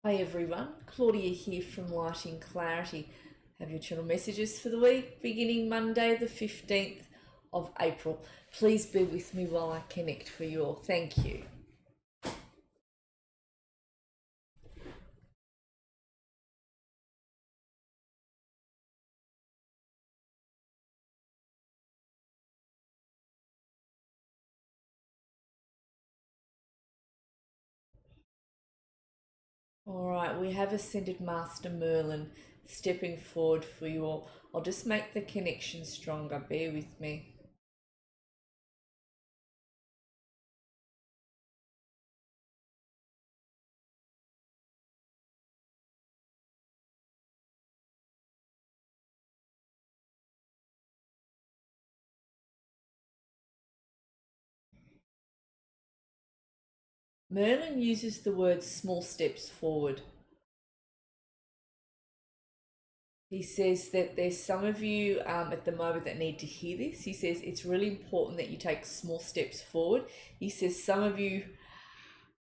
Hi everyone, Claudia here from Lighting Clarity. Have your channel messages for the week beginning Monday the 15th of April. Please be with me while I connect for you all. Thank you. All right, we have Ascended Master Merlin stepping forward for you all. I'll just make the connection stronger. Bear with me. Merlin uses the word small steps forward. He says that there's some of you at the moment that need to hear this. He says it's really important that you take small steps forward. He says some of you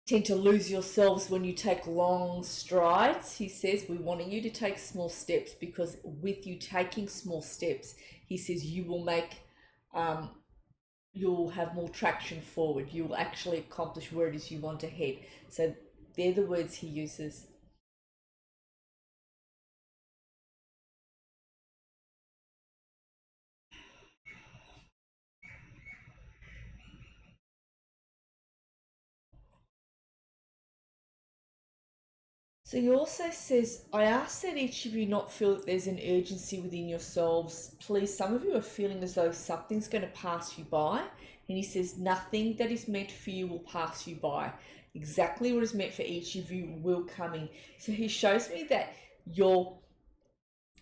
tend to lose yourselves when you take long strides. He says we want you to take small steps because with you taking small steps, he says you will make, you'll have more traction forward. You will actually accomplish where it is you want to head. So they're the words he uses. So he also says, I ask that each of you not feel that there's an urgency within yourselves. Please, some of you are feeling as though something's going to pass you by. And he says, nothing that is meant for you will pass you by. Exactly what is meant for each of you will come in. So he shows me that your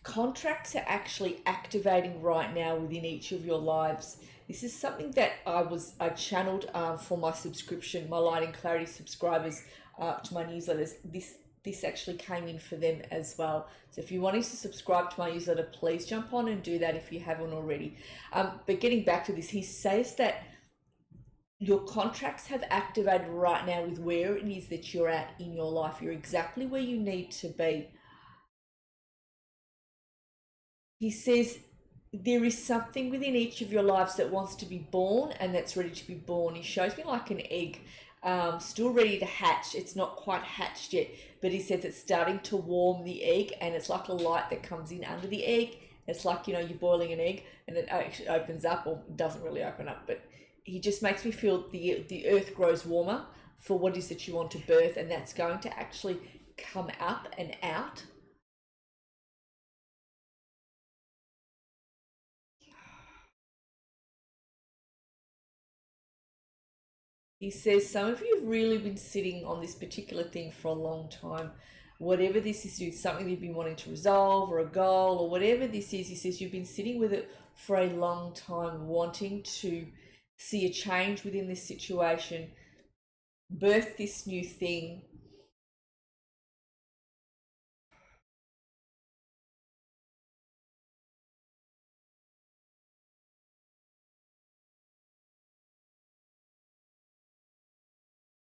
contracts are actually activating right now within each of your lives. This is something that I channeled for my subscription, my Light and Clarity subscribers to my newsletters. This actually came in for them as well. So if you're wanting to subscribe to my newsletter, please jump on and do that if you haven't already. But getting back to this, he says that your contracts have activated right now with where it is that you're at in your life. You're exactly where you need to be. He says there is something within each of your lives that wants to be born and that's ready to be born. He shows me like an egg, still ready to hatch. It's not quite hatched yet, but he says it's starting to warm the egg and it's like a light that comes in under the egg. It's like, you're boiling an egg and it actually opens up, or doesn't really open up, but he just makes me feel the earth grows warmer for what is that you want to birth, and that's going to actually come up and out. He says some of you have really been sitting on this particular thing for a long time. Whatever this is, something you've been wanting to resolve or a goal or whatever this is, he says you've been sitting with it for a long time, wanting to see a change within this situation, birth this new thing.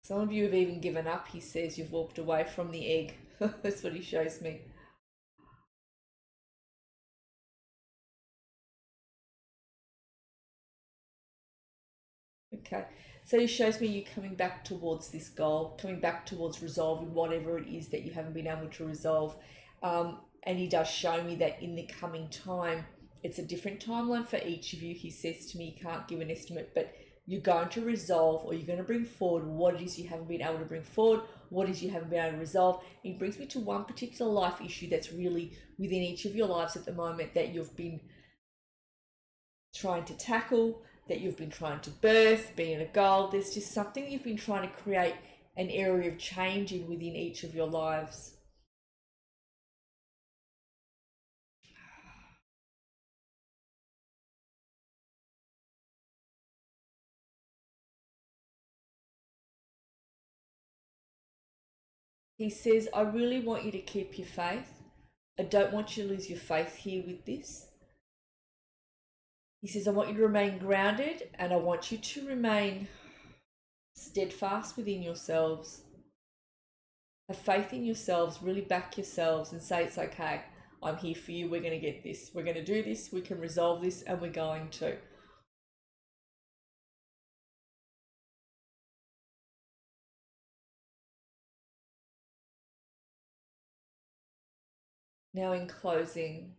Some of you have even given up, he says. You've walked away from the egg. That's what he shows me. Okay, so he shows me you coming back towards this goal, coming back towards resolving whatever it is that you haven't been able to resolve. And he does show me that in the coming time, it's a different timeline for each of you. He says to me, he can't give an estimate, but you're going to resolve, or you're going to bring forward what it is you haven't been able to bring forward, what it is you haven't been able to resolve. He brings me to one particular life issue that's really within each of your lives at the moment that you've been trying to tackle, that you've been trying to birth, being a goal. There's just something you've been trying to create an area of change in within each of your lives. He says, I really want you to keep your faith. I don't want you to lose your faith here with this. He says, I want you to remain grounded and I want you to remain steadfast within yourselves. Have faith in yourselves, really back yourselves and say it's okay. I'm here for you. We're going to get this. We're going to do this. We can resolve this and we're going to. Now, in closing,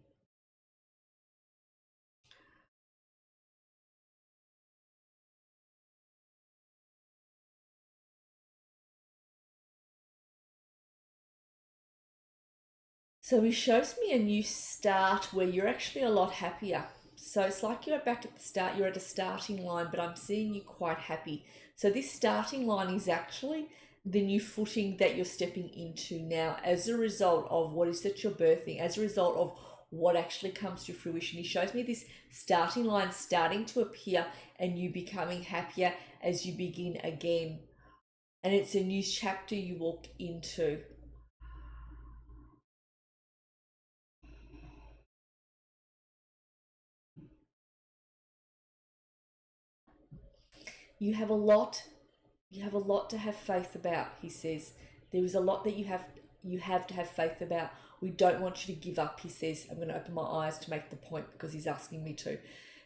so he shows me a new start where you're actually a lot happier. So it's like you're back at the start, you're at a starting line, but I'm seeing you quite happy. So this starting line is actually the new footing that you're stepping into now as a result of what is that you're birthing, as a result of what actually comes to fruition. He shows me this starting line starting to appear and you becoming happier as you begin again. And it's a new chapter you walk into. You have a lot you have a lot to have faith about, he says. There is a lot that you have to have faith about. We don't want you to give up, he says. I'm going to open my eyes to make the point because he's asking me to.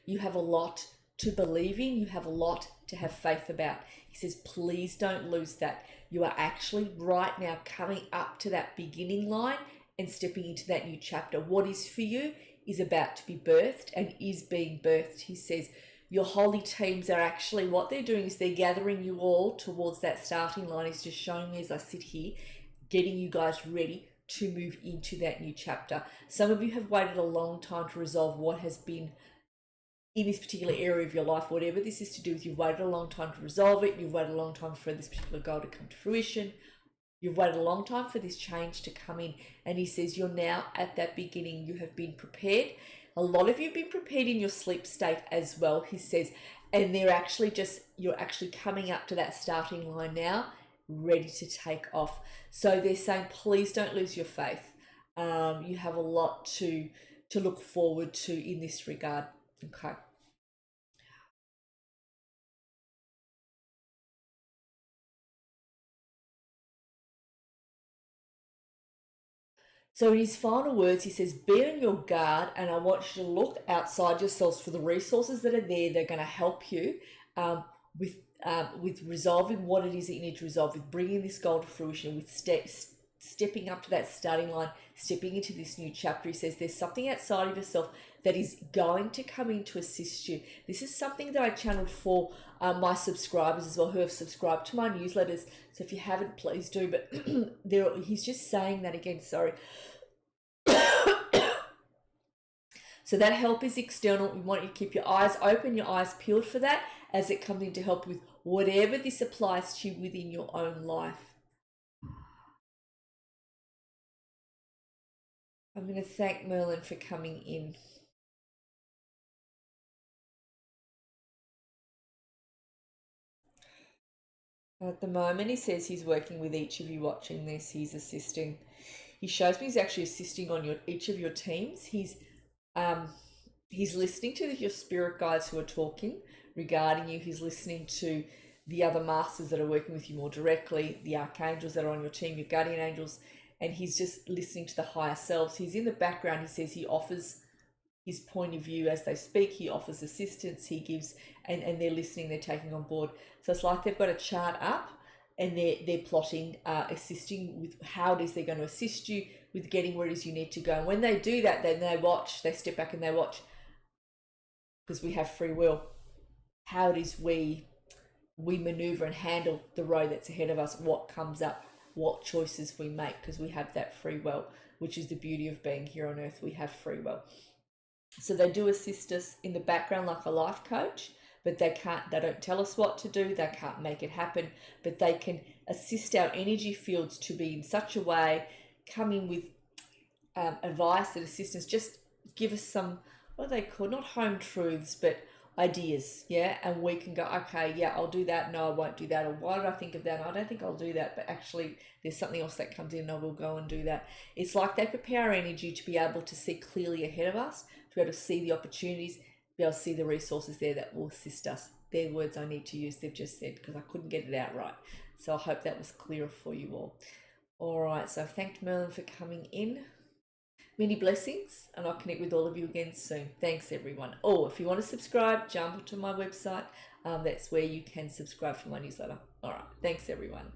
You have a lot to believe in. You have a lot to have faith about. He says, please don't lose that. You are actually right now coming up to that beginning line and stepping into that new chapter. What is for you is about to be birthed and is being birthed, he says. Your holy teams are actually, what they're doing is they're gathering you all towards that starting line. He's just showing me as I sit here, getting you guys ready to move into that new chapter. Some of you have waited a long time to resolve what has been in this particular area of your life, whatever this is to do with. You've waited a long time to resolve it. You've waited a long time for this particular goal to come to fruition. You've waited a long time for this change to come in. And he says you're now at that beginning. You have been prepared. A lot of you have been prepared in your sleep state as well, he says. And you're actually coming up to that starting line now, ready to take off. So they're saying, please don't lose your faith. You have a lot to look forward to in this regard. Okay. So in his final words, he says, be on your guard, and I want you to look outside yourselves for the resources that are there. They're going to help you um, with with resolving what it is that you need to resolve, with bringing this goal to fruition, with stepping up to that starting line, stepping into this new chapter. He says there's something outside of yourself that is going to come in to assist you. This is something that I channeled for my subscribers as well, who have subscribed to my newsletters. So if you haven't, please do. But he's just saying that again. Sorry. So that help is external. We want you to keep your eyes open, your eyes peeled for that as it comes in to help with whatever this applies to you within your own life. I'm going to thank Merlin for coming in. At the moment, he says he's working with each of you watching this. He's assisting. He shows me he's actually assisting on each of your teams. Um, he's listening to your spirit guides who are talking regarding you. He's listening to the other masters that are working with you more directly, the archangels that are on your team, your guardian angels, and he's just listening to the higher selves. He's in the background. He says he offers his point of view as they speak. He offers assistance. He gives, and they're listening. They're taking on board. So it's like they've got a chart up, and they're plotting, assisting with how it is they're going to assist you with getting where it is you need to go. And when they do that, then they watch. They step back and they watch, because we have free will. How it is we maneuver and handle the road that's ahead of us, what comes up, what choices we make, because we have that free will, which is the beauty of being here on earth. We have free will. So they do assist us in the background like a life coach, but they don't tell us what to do, they can't make it happen, but they can assist our energy fields to be in such a way, come in with advice and assistance, just give us some, what are they called, not home truths, but ideas, yeah, and we can go, okay, yeah, I'll do that, no, I won't do that, or why did I think of that, I don't think I'll do that, but actually there's something else that comes in and I will go and do that. It's like they prepare our energy to be able to see clearly ahead of us, to be able to see the opportunities, be able to see the resources there that will assist us. They're the words I need to use, they've just said, because I couldn't get it out right. So I hope that was clearer for you all. All right, so I've thanked Merlin for coming in. Many blessings, and I'll connect with all of you again soon. Thanks, everyone. Oh, if you want to subscribe, jump to my website. That's where you can subscribe for my newsletter. All right, thanks, everyone.